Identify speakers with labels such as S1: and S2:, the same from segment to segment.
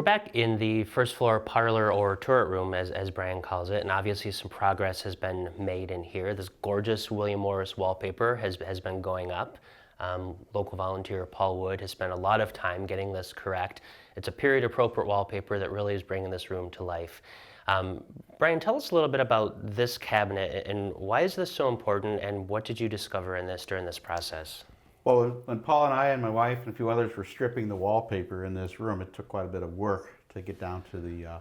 S1: back in the first floor parlor or turret room, as Brian calls it, and obviously some progress has been made in here. This gorgeous William Morris wallpaper has been going up. Local volunteer Paul Wood has spent a lot of time getting this correct. It's a period appropriate wallpaper that really is bringing this room to life. Brian, tell us a little bit about this cabinet and why is this so important, and what did you discover in this during this process?
S2: Well, when Paul and I and my wife and a few others were stripping the wallpaper in this room, it took quite a bit of work to get down to the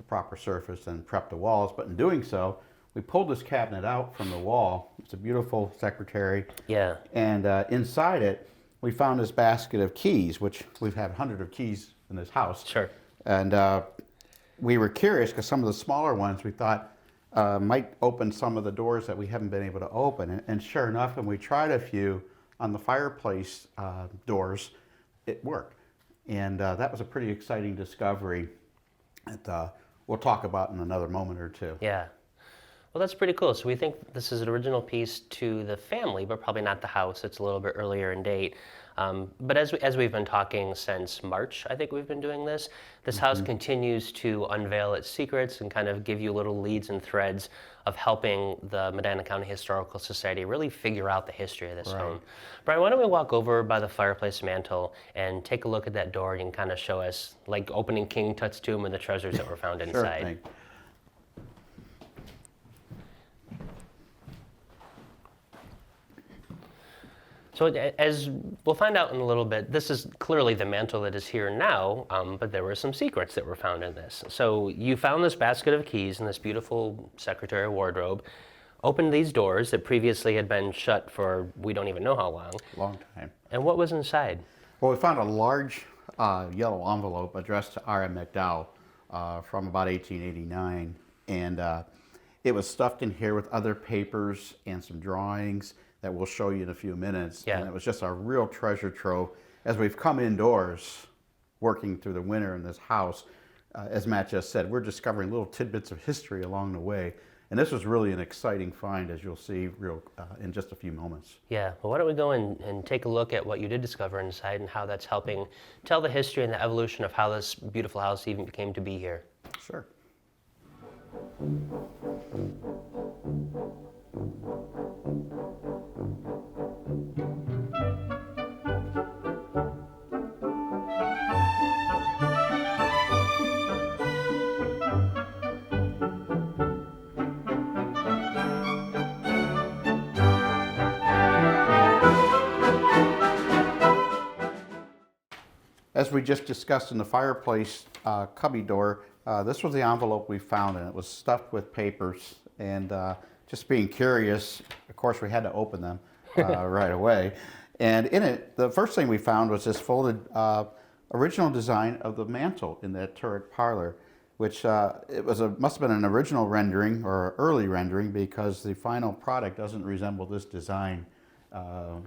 S2: proper surface and prep the walls. But in doing so, we pulled this cabinet out from the wall. It's a beautiful secretary.
S1: Yeah.
S2: And inside it, we found this basket of keys, which we've had hundreds of keys in this house.
S1: Sure.
S2: And we were curious because some of the smaller ones we thought might open some of the doors that we haven't been able to open. And sure enough, when we tried a few on the fireplace doors, it worked. And that was a pretty exciting discovery that we'll talk about in another moment or two.
S1: Yeah. Well, that's pretty cool. So we think this is an original piece to the family, but probably not the house. It's a little bit earlier in date. But as we've been talking since March, I think we've been doing this, this house continues to unveil its secrets and kind of give you little leads and threads of helping the Medina County Historical Society really figure out the history of this home. Brian, why don't we walk over by the fireplace mantle and take a look at that door and kind of show us, like opening King Tut's tomb and the treasures that were found inside.
S2: Sure thing.
S1: So as we'll find out in a little bit, this is clearly the mantle that is here now, but there were some secrets that were found in this. So you found this basket of keys and this beautiful secretary wardrobe, opened these doors that previously had been shut for we don't even know how long.
S2: Long time.
S1: And what was inside?
S2: Well, we found a large yellow envelope addressed to R.M. McDowell from about 1889. And it was stuffed in here with other papers and some drawings that we'll show you in a few minutes.
S1: Yeah.
S2: And it was just a real treasure trove. As we've come indoors, working through the winter in this house, as Matt just said, we're discovering little tidbits of history along the way. And this was really an exciting find, as you'll see in just a few moments.
S1: Yeah, well, why don't we go and take a look at what you did discover inside and how that's helping tell the history and the evolution of how this beautiful house even came to be here.
S2: Sure. As we just discussed in the fireplace cubby door, this was the envelope we found, and it was stuffed with papers. And just being curious, of course, we had to open them right away. And in it, the first thing we found was this folded original design of the mantle in that turret parlor, which must have been an original rendering or early rendering, because the final product doesn't resemble this design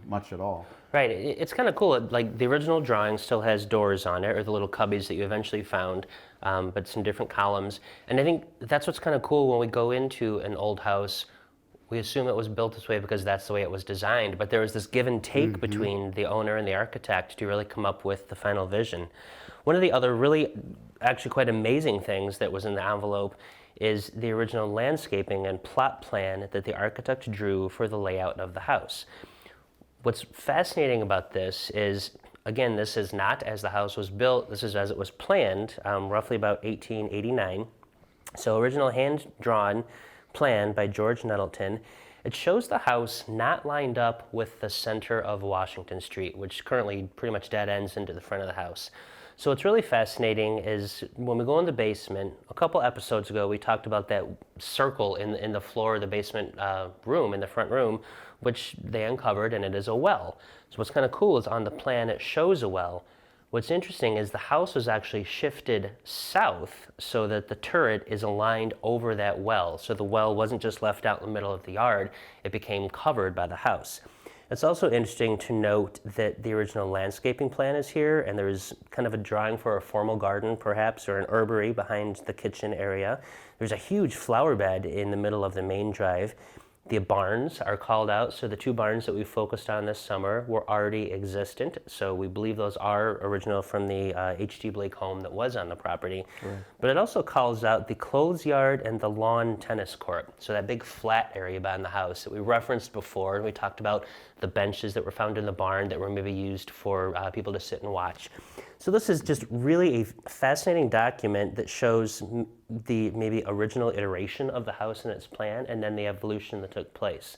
S2: much at all.
S1: Right, it's kind of cool. Like the original drawing still has doors on it, or the little cubbies that you eventually found, but some different columns. And I think that's what's kind of cool when we go into an old house. We assume it was built this way because that's the way it was designed, but there was this give and take between the owner and the architect to really come up with the final vision. One of the other really, actually quite amazing things that was in the envelope is the original landscaping and plot plan that the architect drew for the layout of the house. What's fascinating about this is, again, this is not as the house was built, this is as it was planned, roughly about 1889. So original hand-drawn plan by George Nettleton. It shows the house not lined up with the center of Washington Street, which currently pretty much dead ends into the front of the house. So what's really fascinating is when we go in the basement, a couple episodes ago we talked about that circle in the floor of the basement room, in the front room, which they uncovered, and it is a well. So what's kind of cool is on the plan it shows a well. What's interesting is the house was actually shifted south so that the turret is aligned over that well. So the well wasn't just left out in the middle of the yard, it became covered by the house. It's also interesting to note that the original landscaping plan is here, and there's kind of a drawing for a formal garden perhaps, or an herbery behind the kitchen area. There's a huge flower bed in the middle of the main drive. The barns are called out, so the two barns that we focused on this summer were already existent. So we believe those are original from the H.G. Blake home that was on the property. Right. But it also calls out the clothes yard and the lawn tennis court. So that big flat area behind the house that we referenced before, and we talked about the benches that were found in the barn that were maybe used for people to sit and watch. So this is just really a fascinating document that shows the maybe original iteration of the house and its plan, and then the evolution that took place.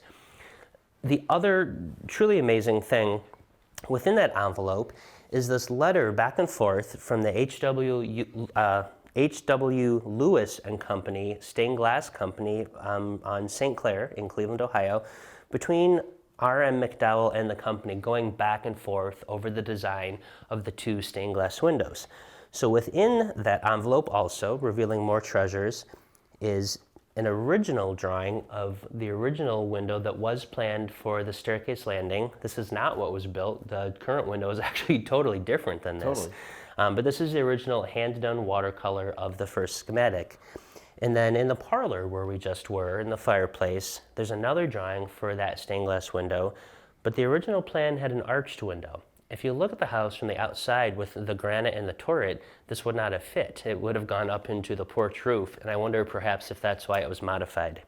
S1: The other truly amazing thing within that envelope is this letter back and forth from the H.W. Lewis and Company stained glass company on St. Clair in Cleveland, Ohio, between R.M. McDowell and the company, going back and forth over the design of the two stained glass windows. So within that envelope also, revealing more treasures, is an original drawing of the original window that was planned for the staircase landing. This is not what was built. The current window is actually totally different than this. Totally. But this is the original hand-done watercolor of the first schematic. And then in the parlor where we just were, in the fireplace, there's another drawing for that stained glass window, but the original plan had an arched window. If you look at the house from the outside with the granite and the turret, this would not have fit. It would have gone up into the porch roof, and I wonder perhaps if that's why it was modified.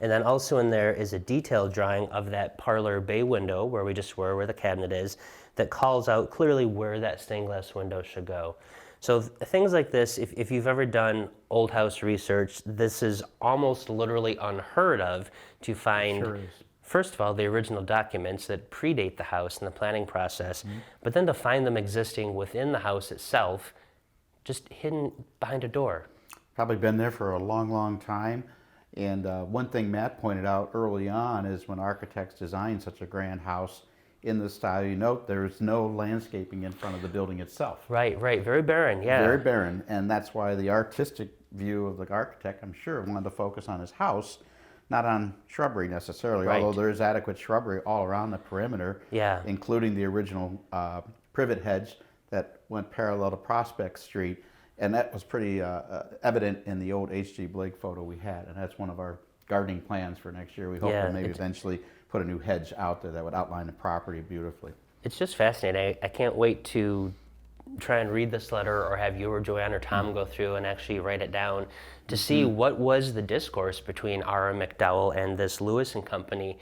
S1: And then also in there is a detailed drawing of that parlor bay window where we just were, where the cabinet is, that calls out clearly where that stained glass window should go. So things like this, if you've ever done old house research, this is almost literally unheard of to find, sure, first of all, the original documents that predate the house and the planning process, but then to find them existing within the house itself, just hidden behind a door.
S2: Probably been there for a long, long time. And one thing Matt pointed out early on is when architects design such a grand house, in the style you note, there's no landscaping in front of the building itself.
S1: Right. Very barren, yeah.
S2: Very barren, and that's why the artistic view of the architect, I'm sure, wanted to focus on his house, not on shrubbery necessarily, right, although there is adequate shrubbery all around the perimeter, yeah, including the original privet hedge that went parallel to Prospect Street, and that was pretty evident in the old H.G. Blake photo we had, and that's one of our gardening plans for next year. We hope to maybe eventually put a new hedge out there that would outline the property beautifully.
S1: It's just fascinating. I can't wait to try and read this letter or have you or Joanne or Tom go through and actually write it down to see what was the discourse between R.M. McDowell and this Lewis and Company,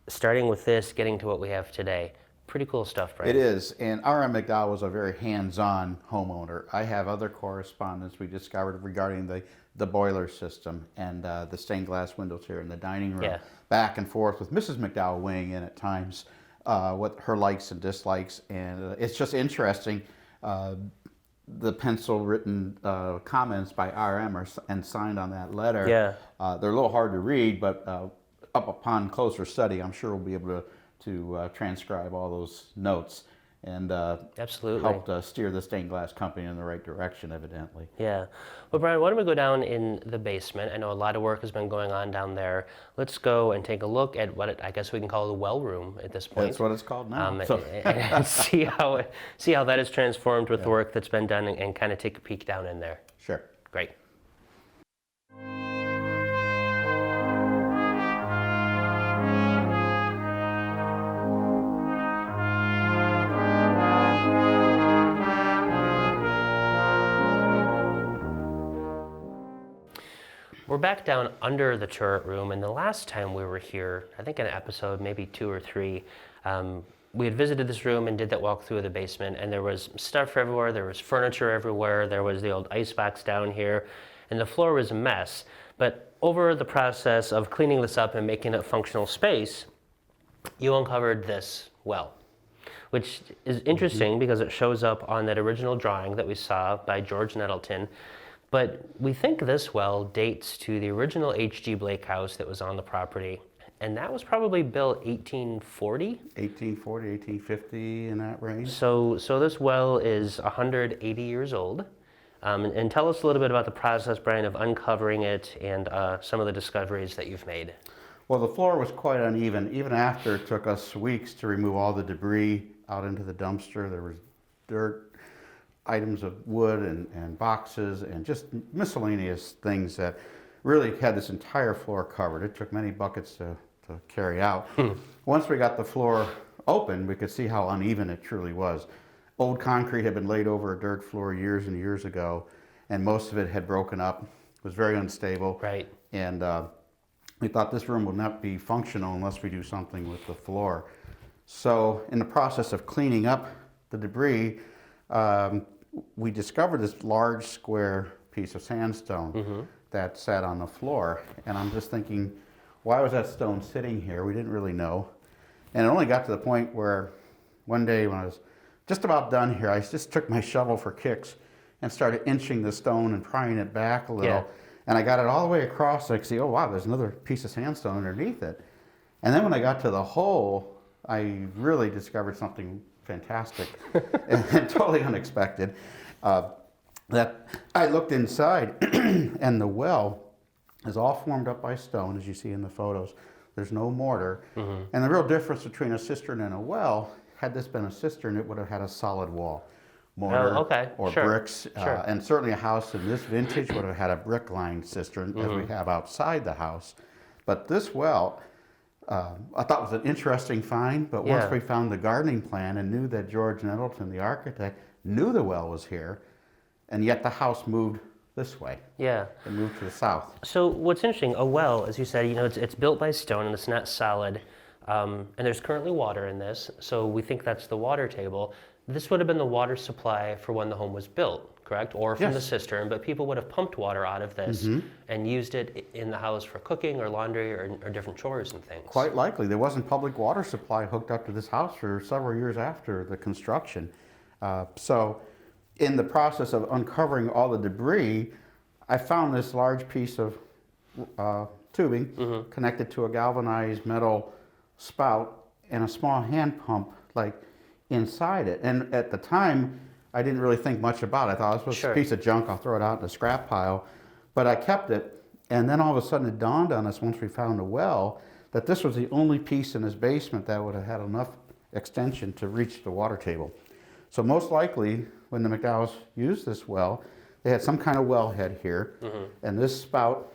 S1: starting with this, getting to what we have today. Pretty cool stuff, Brian.
S2: It is, and R.M. McDowell was a very hands-on homeowner. I have other correspondence we discovered regarding the boiler system and the stained glass windows here in the dining room, back and forth with Mrs. McDowell weighing in at times, what her likes and dislikes, and it's just interesting. The pencil-written comments by R.M. and signed on that letter. Yeah. They're a little hard to read, but up upon closer study, I'm sure we'll be able to transcribe all those notes and
S1: absolutely
S2: helped steer the stained glass company in the right direction, evidently.
S1: Yeah. Well, Brian, why don't we go down in the basement? I know a lot of work has been going on down there. Let's go and take a look at what I guess we can call the well room at this point.
S2: That's what it's called now.
S1: And see how that is transformed with the work that's been done, and kind of take a peek down in there.
S2: Sure.
S1: Great. We're back down under the turret room, and the last time we were here, I think in an episode, maybe 2 or 3, we had visited this room and did that walk through the basement, and there was stuff everywhere, there was furniture everywhere, there was the old icebox down here, and the floor was a mess. But over the process of cleaning this up and making it a functional space, you uncovered this well, which is interesting because it shows up on that original drawing that we saw by George Nettleton. But we think this well dates to the original H.G. Blake house that was on the property, and that was probably built 1840?
S2: 1840, 1850, in that range.
S1: So this well is 180 years old. And tell us a little bit about the process, Brian, of uncovering it and some of the discoveries that you've made.
S2: Well, the floor was quite uneven. Even after it took us weeks to remove all the debris out into the dumpster, there was dirt, items of wood and boxes and just miscellaneous things that really had this entire floor covered. It took many buckets to carry out. Once we got the floor open, we could see how uneven it truly was. Old concrete had been laid over a dirt floor years and years ago, and most of it had broken up. It was very unstable.
S1: Right.
S2: And we thought this room would not be functional unless we do something with the floor. So in the process of cleaning up the debris, we discovered this large square piece of sandstone that sat on the floor. And I'm just thinking, why was that stone sitting here? We didn't really know. And it only got to the point where one day when I was just about done here, I just took my shovel for kicks and started inching the stone and prying it back a little.
S1: Yeah.
S2: And I got it all the way across, and I could see, oh wow, there's another piece of sandstone underneath it. And then when I got to the hole, I really discovered something fantastic and totally unexpected. That I looked inside, and the well is all formed up by stone, as you see in the photos. There's no mortar. And the real difference between a cistern and a well, had this been a cistern, it would have had a solid wall. Mortar or bricks, and certainly a house in this vintage would have had a brick-lined cistern as we have outside the house. But this well, I thought was an interesting find, but once we found the gardening plan and knew that George Nettleton, the architect, knew the well was here, and yet the house moved this way.
S1: Yeah.
S2: It moved to the south.
S1: So what's interesting, a well, as you said, you know, it's built by stone and it's not solid. And there's currently water in this, so we think that's the water table. This would have been the water supply for when the home was built, correct? Or from the cistern, but people would have pumped water out of this and used it in the house for cooking or laundry or different chores and things.
S2: Quite likely. There wasn't public water supply hooked up to this house for several years after the construction. So in the process of uncovering all the debris, I found this large piece of tubing connected to a galvanized metal spout and a small hand pump like inside it. And at the time, I didn't really think much about it. I thought, this was a piece of junk, I'll throw it out in the scrap pile. But I kept it, and then all of a sudden it dawned on us once we found a well that this was the only piece in his basement that would have had enough extension to reach the water table. So most likely, when the McDowells used this well, they had some kind of wellhead here, and this spout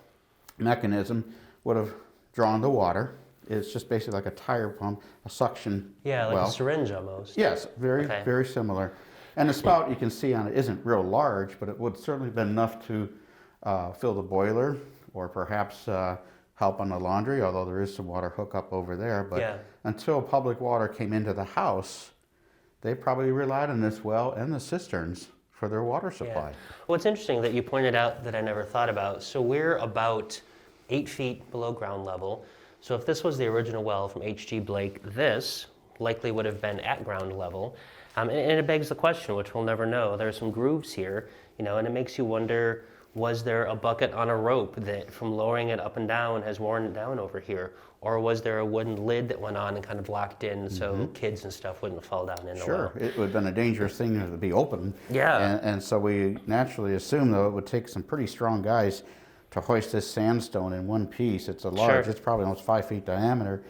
S2: mechanism would have drawn the water. It's just basically like a tire pump, a suction
S1: like a syringe almost.
S2: Yes, very similar. And the spout you can see on it isn't real large, but it would certainly have been enough to fill the boiler or perhaps help on the laundry, although there is some water hookup over there. But until public water came into the house, they probably relied on this well and the cisterns for their water supply.
S1: Well, it's interesting that you pointed out that I never thought about. So we're about 8 feet below ground level. So if this was the original well from H.G. Blake, this likely would have been at ground level. And it begs the question, which we'll never know. There are some grooves here, you know, and it makes you wonder, was there a bucket on a rope that from lowering it up and down has worn it down over here? Or was there a wooden lid that went on and kind of locked in so kids and stuff wouldn't fall down in the well?
S2: It would have been a dangerous thing to be open. And so we naturally assume, though, it would take some pretty strong guys to hoist this sandstone in one piece. It's a large, it's probably almost 5 feet diameter.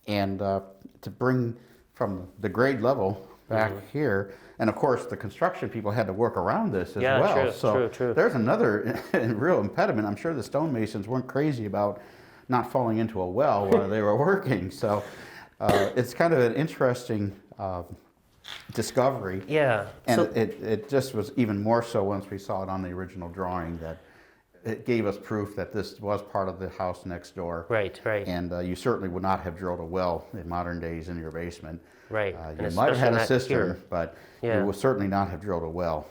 S2: And to bring from the grade level back here, and of course the construction people had to work around this as well.
S1: True.
S2: There's another real impediment. I'm sure the stonemasons weren't crazy about not falling into a well while they were working. So it's kind of an interesting discovery. And it just was even more so once we saw it on the original drawing, that it gave us proof that this was part of the house next door.
S1: Right.
S2: And you certainly would not have drilled a well in modern days in your basement. You
S1: And
S2: might have had a cistern,
S1: here.
S2: but you would certainly not have drilled a well.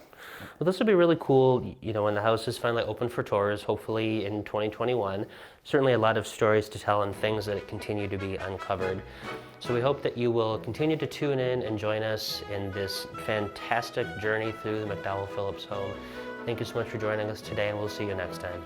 S1: Well, this would be really cool, you know, when the house is finally open for tours, hopefully in 2021. Certainly a lot of stories to tell and things that continue to be uncovered. So we hope that you will continue to tune in and join us in this fantastic journey through the McDowell-Phillips home. Thank you so much for joining us today, and we'll see you next time.